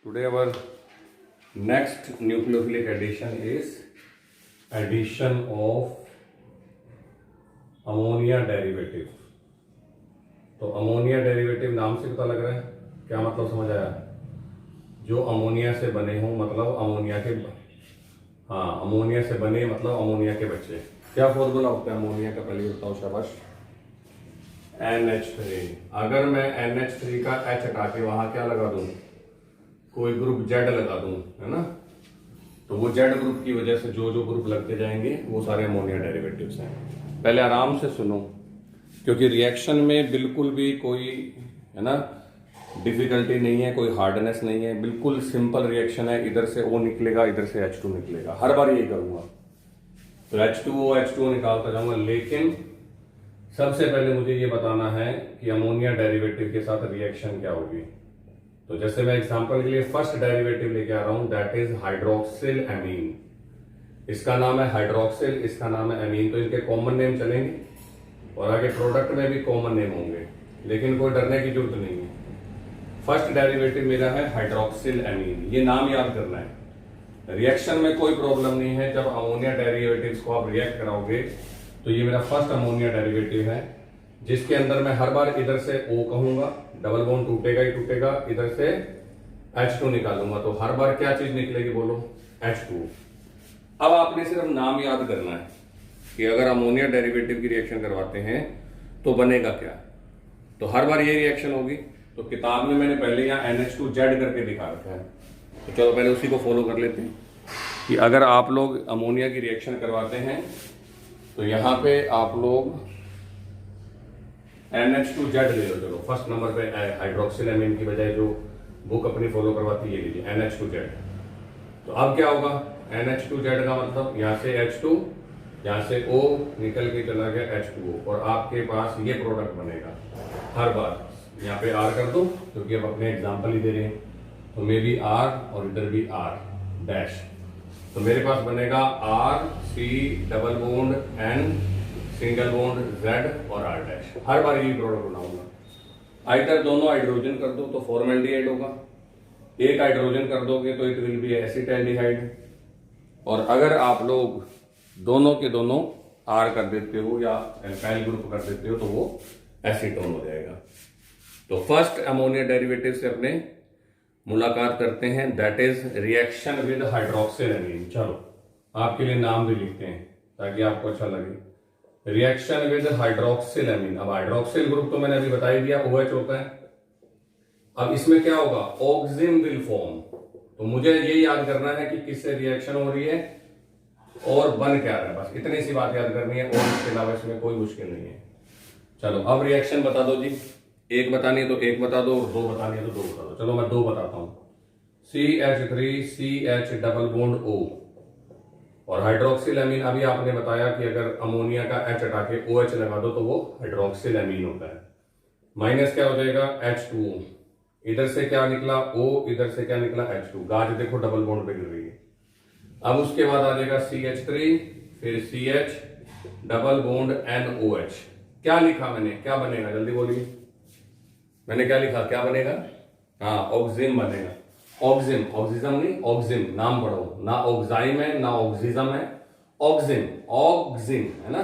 Today our next nucleophilic addition is addition of ammonia derivative. तो ammonia derivative नाम से पता लग रहा है क्या मतलब समझ आया? जो अमोनिया से बने हों मतलब अमोनिया के, हाँ अमोनिया से बने मतलब अमोनिया के बच्चे। क्या फॉर्मूला होता है अमोनिया का? पहले बताओ शाबाश। NH3। अगर मैं NH3 का H हटा के वहां क्या लगा दूं, कोई ग्रुप Z लगा दूं, है ना, तो वो Z ग्रुप की वजह से जो जो ग्रुप लगते जाएंगे वो सारे अमोनिया डेरिवेटिव्स हैं। पहले आराम से सुनो, क्योंकि रिएक्शन में बिल्कुल भी कोई, है ना, डिफिकल्टी नहीं है, कोई हार्डनेस नहीं है, बिल्कुल सिंपल रिएक्शन है। इधर से O निकलेगा, इधर से H2 निकलेगा, हर बार यही करूंगा। तो H2O निकालता जाऊंगा, लेकिन सबसे पहले मुझे ये बताना है कि अमोनिया डेरिवेटिव के साथ रिएक्शन क्या होगी। तो जैसे मैं एग्जांपल के लिए फर्स्ट डेरिवेटिव लेके आ रहा हूं, दैट इज हाइड्रोक्सिल एमीन। इसका नाम है हाइड्रोक्सिल, इसका नाम है एमीन, तो इनके कॉमन नेम चलेंगे और आगे प्रोडक्ट में भी कॉमन नेम होंगे, लेकिन कोई डरने की जरूरत नहीं है। फर्स्ट डेरिवेटिव मेरा है हाइड्रोक्सिल एमीन, ये नाम याद करना है। रिएक्शन में कोई प्रॉब्लम नहीं है, जब अमोनिया डेरिवेटिव्स को आप रिएक्ट कराओगे तो ये मेरा फर्स्ट अमोनिया डेरिवेटिव है, जिसके अंदर मैं हर बार इधर से O कहूंगा, डबल बॉन्ड टूटेगा ही टूटेगा, इधर से H2 निकालूंगा, तो हर बार क्या चीज निकलेगी बोलो? H2। अब आपने सिर्फ नाम याद करना है कि अगर अमोनिया डेरिवेटिव की रिएक्शन करवाते हैं तो बनेगा क्या। तो हर बार ये रिएक्शन होगी। तो किताब में मैंने पहले यहाँ NH2Z करके दिखा रखा है, तो चलो पहले उसी को फॉलो कर लेते हैं कि अगर आप लोग अमोनिया की रिएक्शन करवाते हैं तो यहाँ पे आप लोग NH2Z ले लो। चलो फर्स्ट नंबर पे हाइड्रोक्सिल एमीन की बजाय जो बुक अपनी फॉलो करवाती है ये लीजिए NH2Z। तो अब क्या होगा? NH2Z का मतलब यहाँ से H2, यहाँ से O निकल के चला गया H2O, और आपके पास ये प्रोडक्ट बनेगा हर बार। यहाँ पे R कर दो क्योंकि अब अपने एग्जाम्पल ही दे रहे हैं, तो मे भी R और इधर भी R डैश, तो मेरे पास बनेगा RC double bond N single bond Z और R डैश। हर बार यही प्रोडक्ट बनाऊंगा। इधर दोनों हाइड्रोजन कर दो तो फॉर्मेल्डिहाइड होगा, एक हाइड्रोजन कर दोगे तो इट विल बी एसिटाल्डिहाइड, और अगर आप लोग दोनों के दोनों R कर देते हो या एल्काइल ग्रुप कर देते हो तो वो एसीटोन हो जाएगा। तो फर्स्ट अमोनिया डेरिवेटिव से अपने मुलाकात करते हैं, that is reaction with hydroxyl amine. चलो आपके लिए नाम भी लिखते हैं ताकि आपको अच्छा लगे। Reaction with hydroxyl amine. अब हाइड्रोक्सिल ग्रुप तो मैंने अभी बता ही दिया, OH होता है। अब इसमें क्या होगा? Auxin will form. तो मुझे ये याद करना है कि किससे रिएक्शन हो रही है और बन क्या रहा है, बस इतनी सी बात याद करनी है, और इसके अलावा इसमें कोई मुश्किल नहीं है। चलो अब रिएक्शन बता दो जी, एक बतानी है तो एक बता दो, दो बतानी है तो दो बता दो। चलो मैं दो बताता हूं। CH3CH डबल बॉन्ड O और हाइड्रोक्सिल एमीन। अभी आपने बताया कि अगर अमोनिया का H हटा के OH लगा दो तो वो हाइड्रोक्सिल एमीन होता है। माइनस क्या हो जाएगा? H2O। इधर से क्या निकला? O, इधर से क्या निकला? H2। गाज देखो डबल बॉन्ड पे गिर रही है। अब उसके बाद आ जाएगा CH3, फिर CH डबल बॉन्ड NOH। क्या लिखा मैंने? क्या बनेगा जल्दी बोलिए? मैंने क्या लिखा? क्या बनेगा? हाँ ऑक्सिम बनेगा। ऑक्सिम, ऑक्सीजम नहीं, ऑक्सिम। नाम पढ़ो, ना ऑक्साइम है ना ऑक्सीजम है, ऑक्सिम, ऑक्सिम है ना।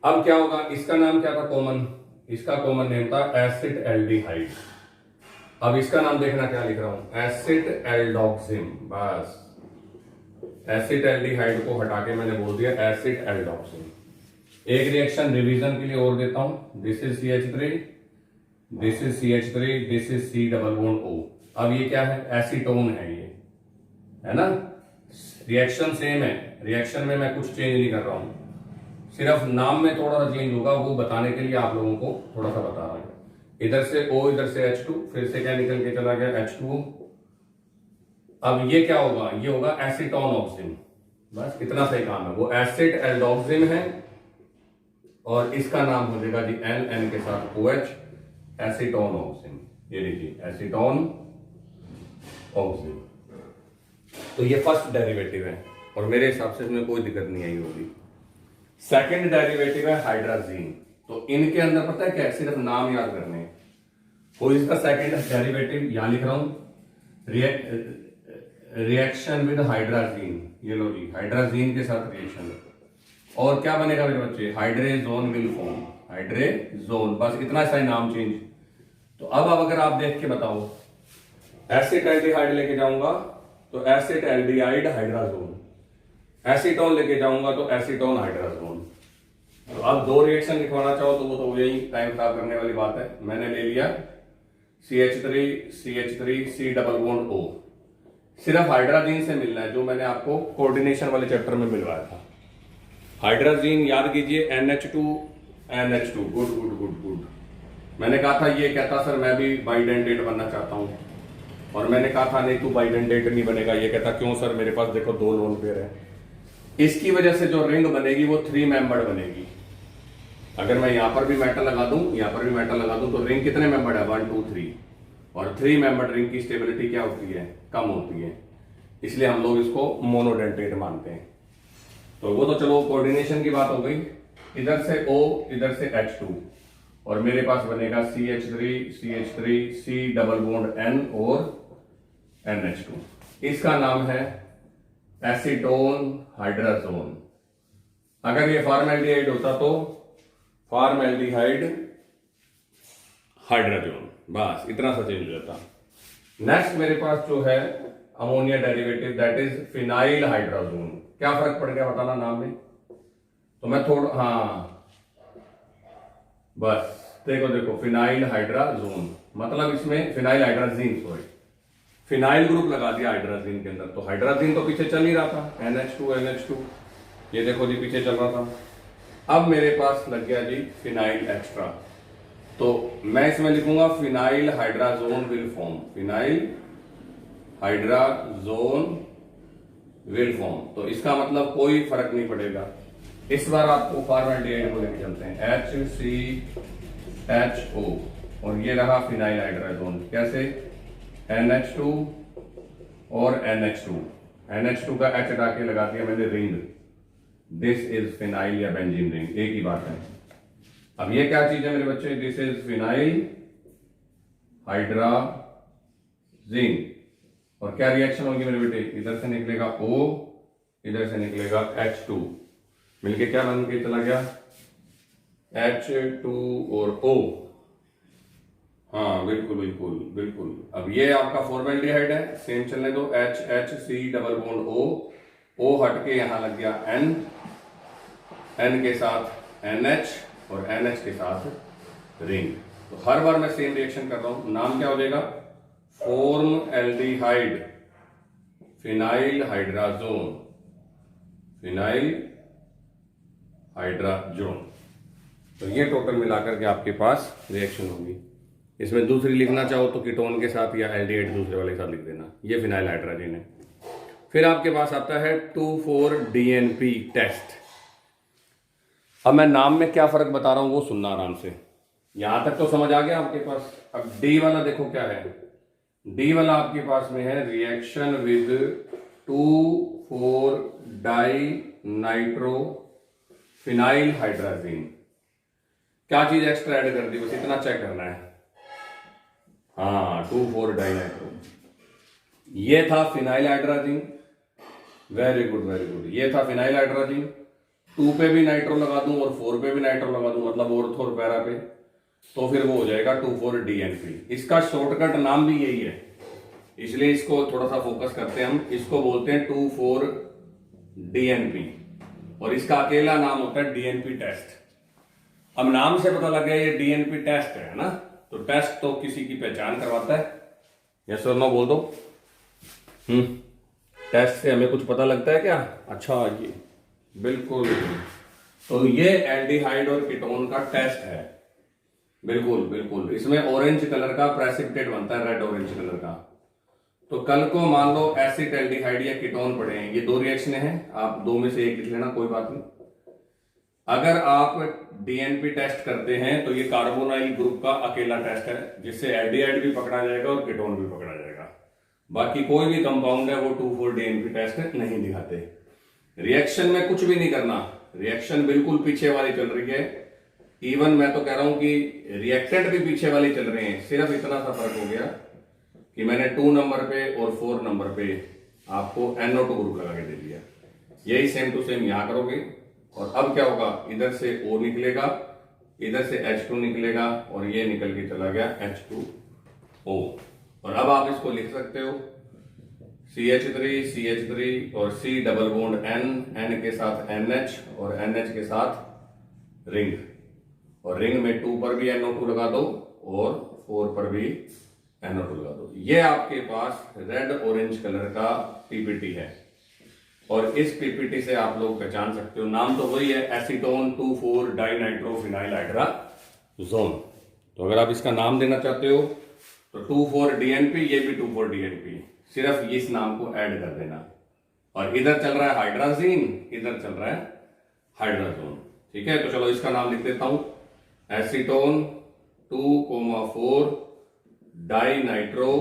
अब क्या होगा? इसका नाम क्या था कॉमन? इसका कॉमन नेम था एसिड एल्डिहाइड। अब इसका नाम देखना क्या लिख रहा हूं? एसिड एल्डोक्सिम। बस एसिड एल्डिहाइड को हटा के मैंने बोल दिया एसिड एल्डोक्सिम। एक रिएक्शन रिवीजन के लिए और देता हूं। This is CH3, this is CH3, this is C double bond O। अब ये क्या है? एसीटोन है ये, है ना। रिएक्शन सेम है, रिएक्शन में मैं कुछ चेंज नहीं कर रहा हूं, सिर्फ नाम में थोड़ा सा चेंज होगा, वो बताने के लिए आप लोगों को थोड़ा सा बता रहा हूं। इधर से O, इधर से H2, फिर से क्या निकल के चला गया? H2O। अब ये क्या होगा? ये होगा एसीटोन ऑक्सिन। बस इतना सही काम है, वो एसिड एल्डोक्सिन है और इसका नाम हो जाएगा जी N के साथ OH, एसीटोन ऑक्सिन। ये देखिए एसीटोन ऑक्सिन। तो ये फर्स्ट डेरिवेटिव है और मेरे हिसाब से इसमें कोई दिक्कत नहीं आई होगी। सेकंड डेरिवेटिव है हाइड्राजीन। तो इनके अंदर पता है क्या? सिर्फ नाम याद करने हैं। तो इसका सेकंड डेरिवेटिव यहां लिख रहा हूं, रिएक्शन विद हाइड्राजीन, ये लो जी, हाइड्राजीन के साथ रिएक्शन, और क्या बनेगा मेरे बच्चे, हाइड्रेजोन विल फॉर्म, हाइड्रेजोन, बस इतना सा ही नाम चेंज। तो अब अगर आप देख के बताओ, एसिटाल्डिहाइड लेके जाऊंगा तो एसिटाल्डिहाइड हाइड्राजोन, एसीटोन लेके जाऊंगा तो एसीटोन हाइड्राजोन। तो अब दो रिएक्शन लिखवाना चाहो तो वो तो यही टाइम खराब करने वाली बात है। मैंने ले लिया CH3 C double bond O, सिर्फ हाइड्राजीन से मिलना है जो मैंने आपको कोऑर्डिनेशन वाले चैप्टर में मिलवाया था। हाइड्राजीन याद कीजिए, NH2, good good good good. मैंने कहा था ये कहता सर मैं भी बाइडेंडेट बनना चाहता हूं, और मैंने कहा था नहीं तू बाइडेंडेट नहीं बनेगा। ये कहता क्यों सर, मेरे पास देखो 2 लोन पेयर है। इसकी वजह से जो रिंग बनेगी वो 3 मेंबर्ड बनेगी। अगर मैं यहां पर भी मेटल लगा दूं, यहां पर भी मेटल लगा दूं, तो रिंग कितने मेंबर्ड है, 1 2 3, और 3 मेंबर्ड रिंग की स्टेबिलिटी क्या होती है, कम होती है, इसलिए हम लोग इसको मोनोडेंटेट मानते हैं। तो वो तो चलो कोऑर्डिनेशन की बात हो गई। इधर से O, इधर से H2, और मेरे पास बनेगा CH3 C double bond N और NH2। इसका नाम है एसीटोन हाइड्राजोन। अगर ये फॉर्मेल्डिहाइड होता तो फॉर्मेल्डिहाइड हाइड्राजोन, बस इतना सा चेंज हो जाता। नेक्स्ट मेरे पास जो है ammonia derivative, that is phenyl hydrazone. क्या फर्क पड़ गया बताना नाम में? तो मैं थोड़ा, हाँ बस देखो देखो, फिनाइल हाइड्राजोन मतलब इसमें phenyl hydrazine, sorry phenyl group लगा दिया हाइड्राजीन के अंदर। तो हाइड्राजीन तो पीछे चल ही रहा था, NH2 ये देखो जी पीछे चल रहा था। अब मेरे पास लग गया जी फिनाइल एक्स्ट्रा, तो मैं इसमें लिखूंगा phenyl hydrazone will form, phenyl hydrazone will form. तो इसका मतलब कोई फर्क नहीं पड़ेगा। इस बार आपको फॉर्मेल्डिहाइड को लेकर चलते हैं, HCHO, और ये रहा फिनाइल हाइड्राजोन। कैसे? NH2 और NH2 का H हटा के लगा दिया मैंने रिंग, दिस इज फिनाइल या बेंजीन रिंग, एक ही बात है। अब ये क्या चीज है मेरे बच्चे, दिस इज फिनाइल हाइड्राजीन, और क्या रिएक्शन होगी मेरे बेटे, इधर से निकलेगा O, इधर से निकलेगा H2, मिलके क्या बन के चला गया, H2 और O। हाँ बिल्कुल बिल्कुल बिल्कुल। अब ये आपका फॉर्मेल्डिहाइड है, सेम चलने दो, HC डबल बॉन्ड O हट के यहां लग गया N के साथ NH और NH के साथ रिंग। तो हर बार मैं सेम रिएक्शन कर रहा हूं, नाम क्या हो जाएगा, फॉर्मएल्डिहाइड फिनाइल हाइड्राजोन, फिनाइल हाइड्राजोन। तो ये टोटल मिलाकर के आपके पास रिएक्शन होगी। इसमें दूसरी लिखना चाहो तो कीटोन के साथ या एल्डिहाइड दूसरे वाले के साथ लिख देना, ये फिनाइल हाइड्राजन है। फिर आपके पास आता है 2,4-DNP टेस्ट। अब मैं नाम में क्या फर्क बता रहा हूं वो सुनना आराम से, यहां तक तो समझ आ गया आपके पास। अब डी वाला देखो क्या है, डी वाला आपके पास में है रिएक्शन विद 2,4-डाई नाइट्रो फिनाइल हाइड्राजीन। क्या चीज एक्स्ट्रा ऐड कर दी, बस इतना चेक करना है। हाँ 2,4-डाई नाइट्रो, ये था phenyl hydrazine, very good very good, ये था फिनाइल हाइड्राजीन। 2 पे भी नाइट्रो लगा दूं और 4 पे भी नाइट्रो लगा दूं, मतलब ऑर्थो और पैरा पे, तो फिर वो हो जाएगा 2,4-DNP। इसका शॉर्टकट नाम भी यही है, इसलिए इसको थोड़ा सा फोकस करते हैं हम। इसको बोलते हैं 2,4-DNP, और इसका अकेला नाम होता है DNP टेस्ट। अब नाम से पता लग गया ये DNP टेस्ट है ना, तो टेस्ट तो किसी की पहचान करवाता है, यस और नो बोल दो। टेस्ट से हमें कुछ पता लगता है क्या? अच्छा ये बिल्कुल, तो ये एल्डिहाइड और कीटोन का टेस्ट है, बिल्कुल बिल्कुल। इसमें ऑरेंज कलर का प्रेसिपिटेट बनता है, रेड ऑरेंज कलर का। तो कल को मान लो एसिड एल्डिहाइड या कीटोन पढ़े हैं, ये 2 रिएक्शन हैं, आप 2 में से एक लिख लेना, कोई बात नहीं। अगर आप DNP टेस्ट करते हैं तो ये कार्बोनाइल ग्रुप का अकेला टेस्ट है, जिससे एल्डिहाइड भी पकड़ा जाएगा और कीटोन भी पकड़ा जाएगा। बाकी कोई भी कंपाउंड है वो 2,4-DNP टेस्ट नहीं दिखाते। रिएक्शन में कुछ भी नहीं करना, रिएक्शन बिल्कुल पीछे वाली चल रही है। इवन मैं तो कह रहा हूं कि रिएक्टेंट भी पीछे वाले चल रहे हैं, सिर्फ इतना सा फर्क हो गया कि मैंने 2 नंबर पे और 4 नंबर पे आपको NO2 ग्रुप लगा के दे दिया। यही सेम टू सेम यहां करोगे और अब क्या होगा, इधर से O निकलेगा, इधर से H2 निकलेगा और ये निकल के चला गया H2O। और अब आप इसको लिख सकते हो CH3 और C डबल बॉन्ड N के साथ NH और NH के साथ रिंग, और रिंग में 2 पर भी NO2 लगा दो और 4 पर भी NO2 लगा दो। ये आपके पास रेड ऑरेंज कलर का पीपीटी है और इस पीपीटी से आप लोग पहचान सकते हो, नाम तो वही है एसीटोन 2,4 डाइनाइट्रोफिनाइल हाइड्राजोन। तो अगर आप इसका नाम देना चाहते हो तो 2,4 DNP, ये भी 2,4 DNP, सिर्फ इस नाम को ऐड कर देना। और इधर चल रहा है हाइड्राजीन, इधर चल रहा है हाइड्राजोन। ठीक है, तो चलो इसका नाम लिख देता हूं, एसीटोन 2,4 डाइनाइट्रो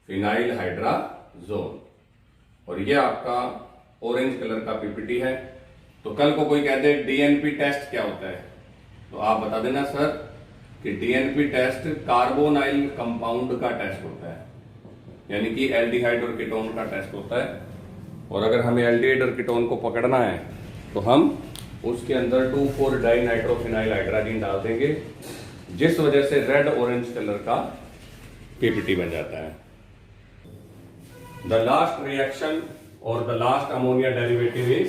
फिनाइल हाइड्राजोन। और ये आपका ऑरेंज कलर का पीपीटी है। तो कल को कोई कहते हैं डीएनपी टेस्ट क्या होता है, तो आप बता देना सर कि डीएनपी टेस्ट कार्बोनाइल कंपाउंड का टेस्ट होता है, यानी कि एल्डिहाइड और कीटोन का टेस्ट होता है। और अगर हमें एल्डिहाइड और कीटोन को पकड़ना है तो हम उसके अंदर 2,4 डाइनाइट्रोफिनाइल हाइड्राजीन डाल देंगे, जिस वजह से रेड ऑरेंज कलर का पीपीटी बन जाता है। द लास्ट रिएक्शन और the last ammonia derivative is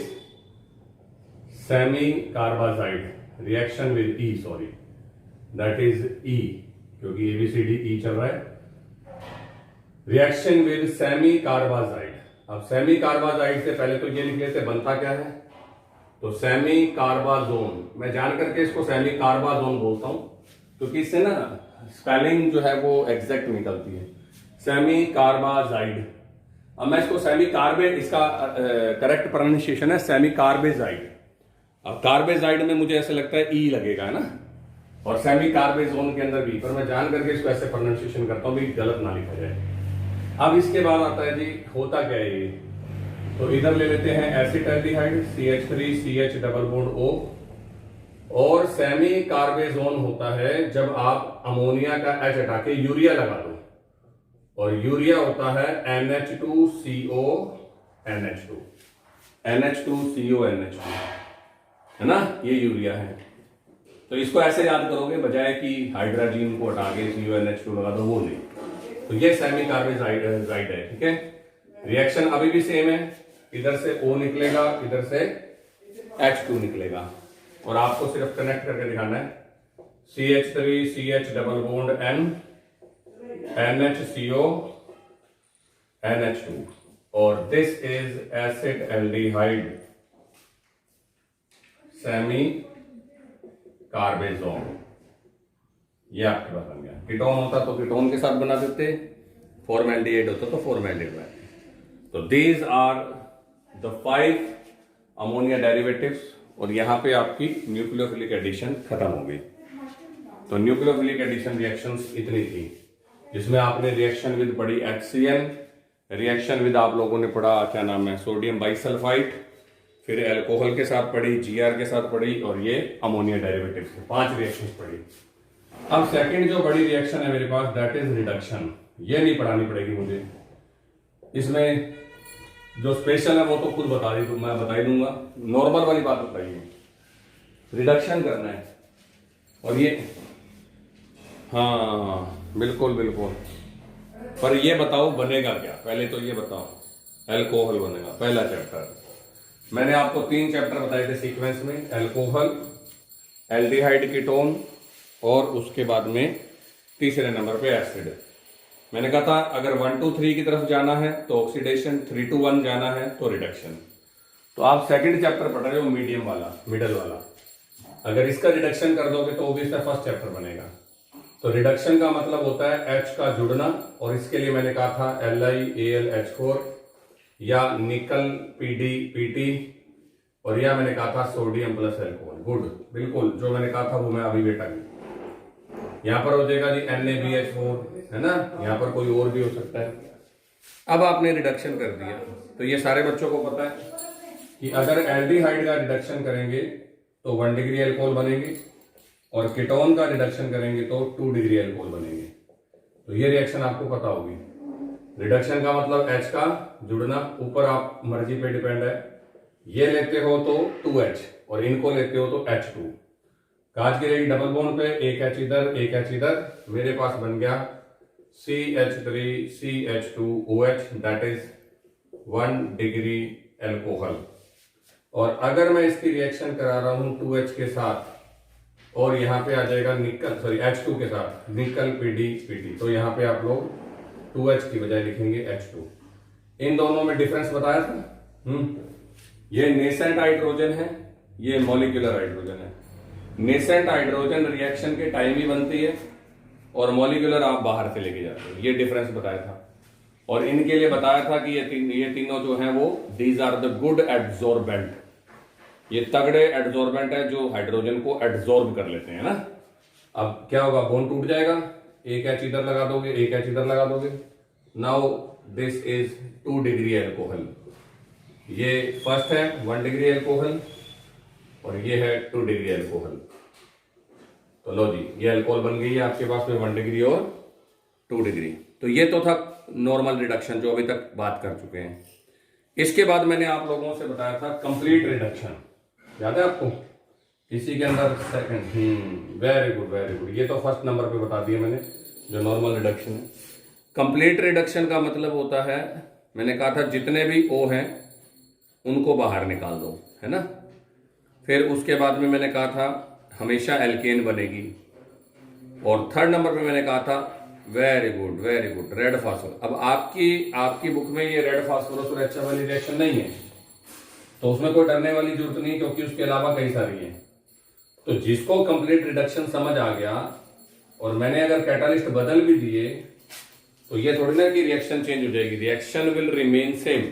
semi carbazide reaction with E, sorry that is E, क्योंकि ABCD ई चल रहा है। Reaction with semi carbazide. अब सेमी कार्बाजाइड से पहले तो ये लिख लेते बनता क्या है, तो सेमी कार्बाजोन। मैं जान करके इसको सेमी कार्बाजोन बोलता हूं क्योंकि इससे ना स्पेलिंग जो है वो एग्जैक्ट निकलती है, सेमी कार्बाजाइड। अब मैं इसको सेमी कार्बे, इसका करेक्ट प्रोनाउंसिएशन है सेमी कार्बेजाइड। अब कार्बेजाइड में मुझे ऐसे लगता है ई लगेगा, है ना, और सेमी कार्बेजोन के अंदर भी, पर मैं जान करके इसको ऐसे प्रोनाउंसिएशन करता हूं भी गलत ना लिखा जाए। अब इसके बाद आता है जी होता क्या है ये, तो इधर ले लेते हैं acetaldehyde CH3 double bond O, और सेमी कार्बेजोन होता है जब आप अमोनिया का H हटा के यूरिया लगा दो, और यूरिया होता है NH2CO NH2 NH2CO NH2, है ना, ये यूरिया है। तो इसको ऐसे याद करोगे बजाय कि हाइड्रोजन को हटा के CONH2 लगा दो, वो नहीं। तो ये सेमी कार्बेजाइड है। ठीक है, रिएक्शन अभी भी सेम है, इधर से O निकलेगा, इधर से H2 निकलेगा, और आपको सिर्फ कनेक्ट करके दिखाना है CH3 double bond N NHCO NH2, और this is acid aldehyde semi carbazone. ये आपके पास बन गया। कीटोन होता तो कीटोन के साथ बना देते, फॉर्मेल्डिहाइड होता तो फॉर्मेल्डिहाइड बनाते। तो these are the 5 ammonia derivatives, और यहां पे आपकी न्यूक्लियोफिलिक एडिशन खत्म हो गई। तो न्यूक्लियोफिलिक एडिशन रिएक्शंस इतनी थी, जिसमें आपने रिएक्शन विद पढ़ी HCl, रिएक्शन विद आप लोगों ने पढ़ा क्या नाम है सोडियम बाइसल्फाइड, फिर अल्कोहल के साथ पढ़ी, GR के साथ पढ़ी, और ये अमोनिया डेरिवेटिव से 5 रिएक्शंस पढ़ी। अब सेकंड जो बड़ी रिएक्शन है मेरे पास, दैट इज रिडक्शन। ये नहीं पढ़ानी पड़ेगी मुझे, इसमें जो स्पेशल है वो तो खुद मैं बता ही दूंगा, नॉर्मल वाली बात बताइए, रिडक्शन करना है। और ये हाँ बिल्कुल बिल्कुल, पर ये बताओ बनेगा क्या, पहले तो ये बताओ। अल्कोहल बनेगा, पहला चैप्टर। मैंने आपको 3 चैप्टर बताए थे सीक्वेंस में, अल्कोहल, एल्डिहाइड कीटोन, और उसके बाद में तीसरे नंबर पे एसिड। मैंने कहा था अगर 1 2 3 की तरफ जाना है तो ऑक्सीडेशन, 3 to 1 जाना है तो रिडक्शन। तो आप सेकंड चैप्टर पढ़ रहे हो मीडियम वाला, मिडल वाला, अगर इसका रिडक्शन कर दोगे तो ऑब्वियसली फर्स्ट चैप्टर बनेगा। तो रिडक्शन का मतलब होता है H का जुड़ना, और इसके लिए मैंने कहा था LiAlH4 या निकल PD और या मैंने कहा था सोडियम प्लस अल्कोहल। गुड, बिल्कुल जो मैंने कहा था वो मैं अभी बेटा यहाँ पर हो जाएगा जी NaBH4, है ना, यहाँ पर कोई और भी हो सकता है। अब आपने रिडक्शन कर दिया, तो ये सारे बच्चों को पता है कि अगर एल्डिहाइड का रिडक्शन करेंगे तो 1 डिग्री अल्कोहल बनेंगे, और कीटोन का रिडक्शन करेंगे तो 2 डिग्री अल्कोहल बनेंगे। तो ये रिएक्शन आपको पता होगी। रिडक्शन का मतलब H का जुड़ना, ऊपर आप मर्जी पे डिपेंड है। ये लेते हो तो 2H और इनको लेते हो तो H2। कांच की रहेगी डबल बॉन्ड पे, एक H इधर एक H इधर, मेरे पास बन गया CH3CH2OH, that is 1 degree alcohol. और अगर मैं इसकी रिएक्शन करा रहा हूं 2H के साथ और यहाँ पे आ जाएगा निकल, सॉरी H2 के साथ निकल PD, तो यहाँ पे आप लोग 2H की बजाय लिखेंगे H2। इन दोनों में डिफरेंस बताया था। ये नेसेंट हाइड्रोजन है, ये मॉलिक्यूलर हाइड्रोजन है। नेसेंट हाइड्रोजन रिएक्शन के टाइम ही बनती है और मॉलिक्यूलर आप बाहर से लेके जाते हो, ये डिफरेंस बताया था। और इनके लिए बताया था कि ये तीनों जो हैं वो these are the good adsorbent, ये तगड़े एड्सॉर्बेंट है जो हाइड्रोजन को एड्सॉर्ब कर लेते हैं ना। अब क्या होगा, बॉन्ड टूट जाएगा, एक H इधर लगा दोगे, एक H इधर लगा दोगे। Now this is 2 degree alcohol. ये फर्स्ट है 1 डिग्री एल्कोहल और ये है 2 डिग्री एल्कोहल। तो लो जी, ये एल्कोहल बन गई है आपके पास में 1 डिग्री और 2 डिग्री। तो ये तो था नॉर्मल रिडक्शन जो अभी तक बात कर चुके हैं। इसके बाद मैंने आप लोगों से बताया था कंप्लीट रिडक्शन, याद है आपको? इसी के अंदर second, very good very good. ये तो फर्स्ट नंबर पे बता दिया मैंने जो नॉर्मल रिडक्शन है। कंप्लीट रिडक्शन का मतलब होता है, मैंने कहा था जितने भी O हैं उनको बाहर निकाल दो, है ना। फिर उसके बाद में मैंने कहा था हमेशा एल्केन बनेगी। और थर्ड नंबर पे मैंने कहा था वेरी गुड रेड फास्फोरस। अब आपकी बुक में ये रेड फास्फोरस और अच्छा वाली रिएक्शन नहीं है, तो उसमें कोई डरने वाली जरूरत नहीं, क्योंकि उसके अलावा कई सारी हैं। तो जिसको कंप्लीट रिडक्शन समझ आ गया और मैंने अगर कैटालिस्ट बदल भी दिए तो ये थोड़ी ना कि रिएक्शन चेंज हो जाएगी, रिएक्शन विल रिमेन सेम।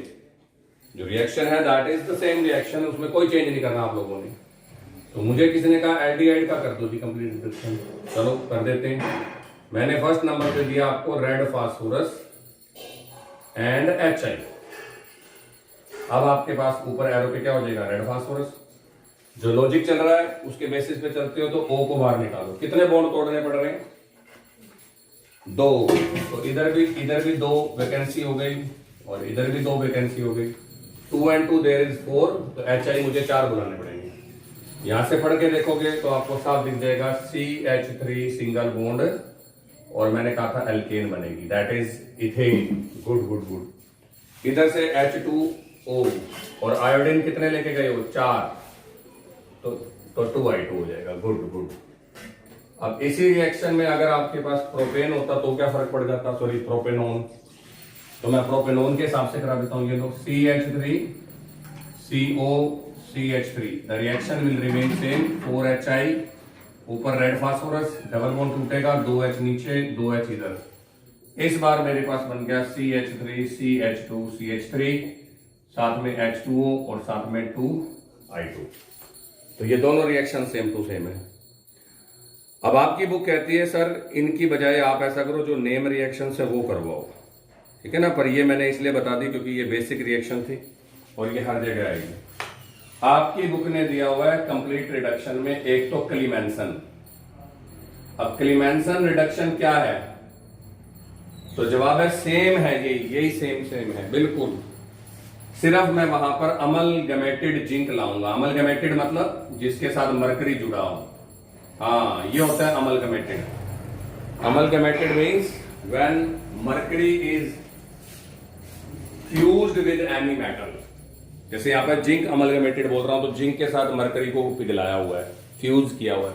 जो रिएक्शन है that is the same reaction, उसमें कोई चेंज नहीं करना आप लोगों ने। तो मुझे किसी ने कहा एल्डिहाइड का कर दो जी कंप्लीट रिडक्शन, चलो कर देते हैं। मैंने फर्स्ट नंबर पे दिया आपको रेड फास्फोरस एंड HI। अब आपके पास ऊपर एरो पे क्या हो जाएगा, रेड फास्फोरस। जो लॉजिक चल रहा है उसके बेसिस पे चलते हो तो O को बाहर निकालो। कितने बॉन्ड तोड़ने पड़ रहे हैं, 2। तो इधर भी 2 वैकेंसी हो गई और इधर भी 2 वैकेंसी हो गई। 2 and 2 देयर इज 4, तो HI मुझे 4 बुलाने पड़ेंगे। यहां से पढ़ के देखोगे तो आपको साफ दिख जाएगा CH3 सिंगल बॉन्ड और मैंने कहा था एल्केन बनेगी, दैट इज इथेन। गुड। इधर से H2O और आयोडीन कितने लेके गए हो, 4, तो 2I2 हो जाएगा। गुड। अब इसी रिएक्शन में अगर आपके पास प्रोपेन होता तो क्या फर्क पड़ जाता, सॉरी प्रोपेनोन, तो मैं प्रोपेनोन के हिसाब से करा देता हूं। ये लोग CH3 CO CH3, the reaction will remain same, 4HI, ऊपर रेड फास्फोरस, डबल बॉन्ड टूटेगा, 2H नीचे 2H इधर। इस बार मेरे पास बन गया CH3 CH2 CH3, साथ में H2O और साथ में 2I2। तो ये दोनों रिएक्शन सेम टू सेम है। अब आपकी बुक कहती है सर इनकी बजाय आप ऐसा करो जो नेम रिएक्शन है वो करवाओ, ठीक है ना। पर ये मैंने इसलिए बता दी क्योंकि ये बेसिक रिएक्शन थी और ये हर जगह आएगी। आपकी बुक ने दिया हुआ है कंप्लीट रिडक्शन में एक तो क्लीमेंसन। अब क्लीमेंसन रिडक्शन क्या है, तो जवाब है सेम है, यही सेम है बिल्कुल। सिर्फ मैं वहां पर अमलगमेटेड जिंक लाऊंगा। अमलगमेटेड मतलब जिसके साथ मरकरी जुड़ा हो, हाँ ये होता है amalgamated. Amalgamated means when mercury is fused with any metal. जैसे यहाँ पर जिंक अमलगमेटेड बोल रहा हूं तो जिंक के साथ मरकरी को पिघलाया हुआ है, फ्यूज किया हुआ है,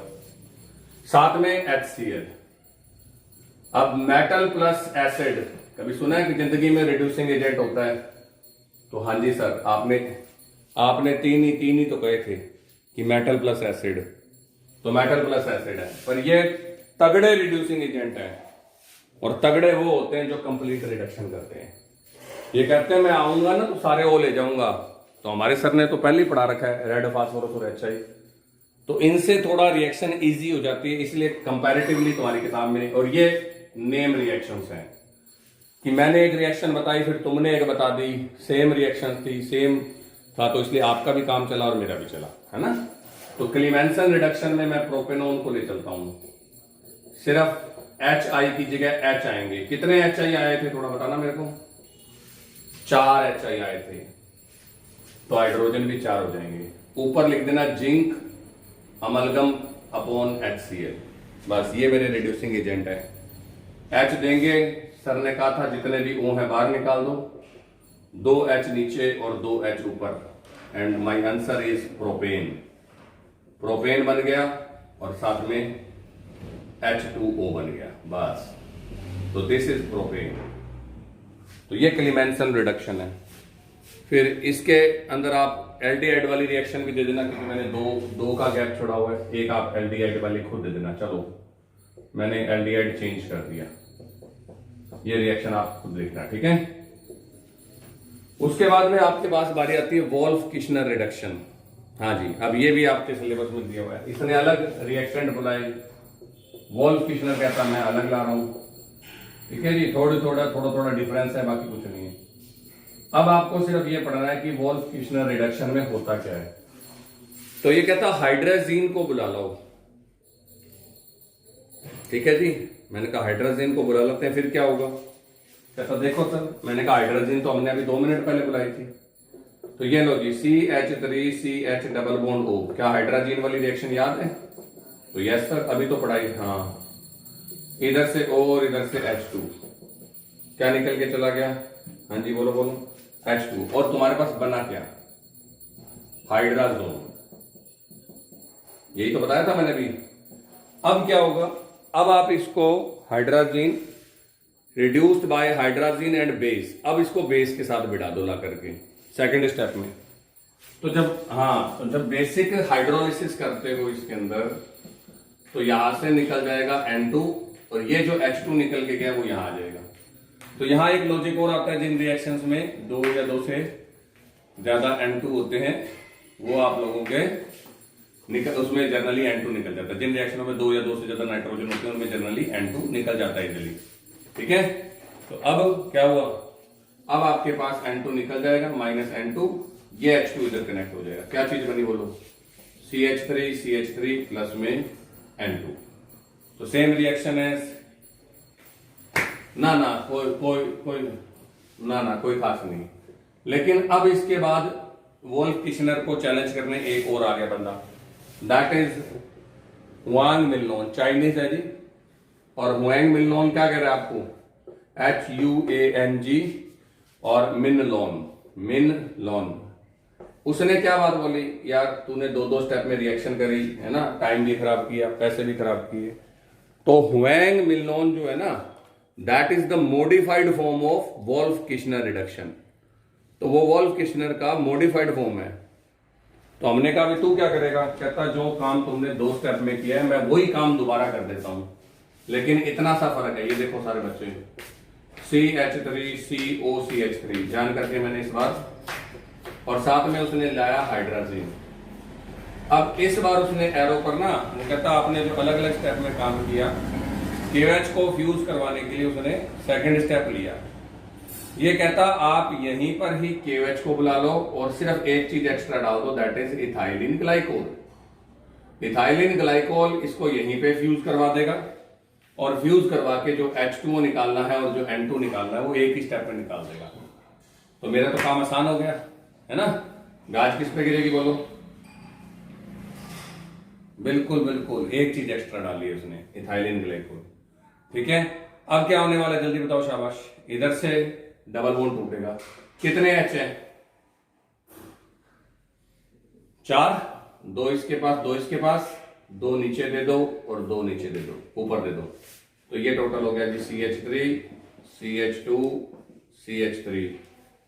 साथ में HCl। अब मेटल प्लस एसिड, कभी सुना है कि जिंदगी में रिड्यूसिंग एजेंट होता है? तो हाँ जी सर, आपने तीन ही तो कहे थे कि मेटल प्लस एसिड, तो मेटल प्लस एसिड है। पर ये तगड़े रिड्यूसिंग एजेंट है और तगड़े वो होते हैं जो कंप्लीट रिडक्शन करते हैं। ये कहते हैं मैं आऊंगा ना तो सारे ओ ले जाऊंगा, तो हमारे सर ने तो पहले ही पढ़ा रखा है रेड फास्फोरस और HI, तो इनसे थोड़ा रिएक्शन इजी हो जाती है, इसलिए कंपैरेटिवली तुम्हारी किताब में। और ये नेम रिएक्शंस हैं कि मैंने एक रिएक्शन बताई फिर तुमने एक बता दी, सेम रिएक्शन थी, सेम था, तो इसलिए आपका भी काम चला और मेरा भी चला, है ना। तो क्लीमेंसन रिडक्शन में मैं प्रोपेनोन को ले चलता हूं, सिर्फ एच आई की जगह एच आएंगे। कितने एच आई आए थे थोड़ा बताना मेरे को। 4 एच आई आए थे, तो हाइड्रोजन भी 4 हो जाएंगे। ऊपर लिख देना जिंक अमलगम अपॉन HCl, बस ये मेरे रिड्यूसिंग एजेंट है। एच देंगे, सर ने कहा था जितने भी O है बाहर निकाल दो, 2 H नीचे और 2 H ऊपर, and my answer is propane. Propane बन गया और साथ में H2O बन गया, बस। तो दिस इज प्रोपेन। तो ये क्लीमेंसन रिडक्शन है। फिर इसके अंदर आप एल्डिहाइड वाली रिएक्शन भी दे देना, क्योंकि मैंने दो का गैप छोड़ा हुआ है। एक आप एल्डिहाइड वाली खुद दे देना। चलो मैंने एल्डिहाइड चेंज कर दिया, ये रिएक्शन आप खुद लिखना, ठीक है। उसके बाद में आपके पास बारी आती है वोल्फ किश्नर रिडक्शन। हाँ जी, अब ये भी आपके सिलेबस में दिया हुआ है। इसने अलग रिएक्टेंट बुलाए, वोल्फ किश्नर कहता मैं अलग ला रहा हूं, ठीक है जी। थोड़ा डिफरेंस है, बाकी कुछ नहीं है। अब आपको सिर्फ ये पढ़ना है कि वोल्फ किश्नर रिडक्शन में होता क्या है। तो ये कहता हाइड्राजीन को बुला लो, ठीक है जी। मैंने कहा हाइड्रोजन को बुला लेते हैं, फिर क्या होगा। कहता देखो सर, मैंने कहा हाइड्रोजन तो हमने अभी 2 मिनट पहले बुलाई थी। तो ये लो जी, CH3CH डबल बॉन्ड O, क्या हाइड्रोजन वाली रिएक्शन याद है। तो यस सर, अभी तो पढ़ाई। हाँ, इधर से O और इधर से H2, क्या निकल के चला गया। हाँ जी बोलो बोलो, H2। और तुम्हारे पास बना क्या, हाइड्राजोन। यही तो बताया था मैंने भी। अब क्या होगा, अब आप इसको hydrazine reduced by hydrazine and base, अब इसको बेस के साथ बिठा दो ला करके सेकंड स्टेप में। तो जब बेसिक हाइड्रोलिसिस करते हो इसके अंदर, तो यहां से निकल जाएगा N2 और ये जो H2 निकल के गया वो यहां आ जाएगा। तो यहां एक लॉजिक और आता है, जिन रिएक्शंस में 2 या 2 से ज्यादा N2 होते हैं वो आप लोगों के उसमें जनरली N2 निकल जाता है। जिन रिएक्शनों में 2 या 2 से ज्यादा नाइट्रोजन होते हैं उनमें जनरली N2 निकल जाता है इजीली, ठीक है। तो अब क्या हुआ, अब आपके पास N2 निकल जाएगा, -N2, ये H2 इधर कनेक्ट हो जाएगा। क्या चीज बनी बोलो, CH3 प्लस में N2। तो सेम रिएक्शन है ना, कोई खास नहीं। लेकिन अब इसके बाद वोल्फ किश्नर को चैलेंज करने एक और आ गया बंदा, दैट इज हुआंग मिनलोन, चाइनीज है जी। और हुआंग मिनलोन क्या कह रहा है आपको, HUANG और मिनलोन। उसने क्या बात बोली, यार तूने 2 स्टेप में रिएक्शन करी है ना, टाइम भी खराब किया, पैसे भी खराब किए। तो हुआंग मिनलोन जो है ना, that is the modified form of Wolff Kishner reduction. तो वो वोल्फ किश्नर का मॉडिफाइड फॉर्म है। तो हमने कहा भी तू क्या करेगा, कहता जो काम तुमने 2 स्टेप में किया है मैं वही काम दोबारा कर देता हूं, लेकिन इतना सा फर्क है। ये देखो सारे बच्चे, CH3COCH3 जान करके मैंने इस बार, और साथ में उसने लाया हाइड्रोजन। अब इस बार उसने एरो पर ना, वो कहता आपने जो अलग अलग स्टेप में काम किया, KOH को फ्यूज करवाने के लिए उसने सेकंड स्टेप लिया। ये कहता आप यहीं पर ही KOH को बुला लो और सिर्फ एक चीज एक्स्ट्रा डाल दो, that is ethylene glycol. Ethylene glycol इसको यहीं पे फ्यूज करवा देगा, और फ्यूज करवा के जो H2O निकालना है और जो N2 निकालना है वो एक ही स्टेप में निकाल देगा। तो मेरा तो काम आसान हो गया है ना। गाज किस पे गिरेगी बोलो, बिल्कुल एक चीज एक्स्ट्रा डाली है उसने, इथाइलिन ग्लाइकोल, ठीक है। अब क्या होने वाला है जल्दी बताओ, शाबाश। इधर से डबल बॉन्ड टूटेगा, कितने H है, 4, 2 इसके पास 2 इसके पास, 2 नीचे दे दो और 2 नीचे दे दो, ऊपर दे दो। तो ये टोटल हो गया जी CH3 CH2 CH3,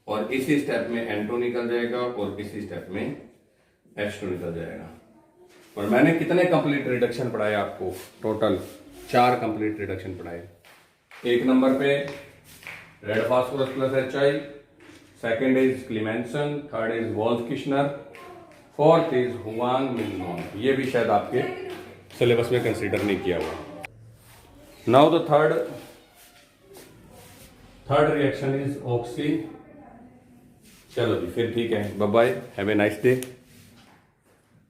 और इसी स्टेप में N2 निकल जाएगा और इसी स्टेप में H2 निकल जाएगा। और मैंने कितने कंप्लीट रिडक्शन पढ़ाए आपको, टोटल 4 कंप्लीट रिडक्शन पढ़ाए। 1 नंबर पे red phosphorus plus HI, second is Clemmensen, third is Wolff Kishner, fourth is Huang Minlon. ये भी शायद आपके सिलेबस में कंसीडर नहीं किया हुआ। Now the third reaction is oxy. चलो जी फिर ठीक है, bye bye, have a nice day.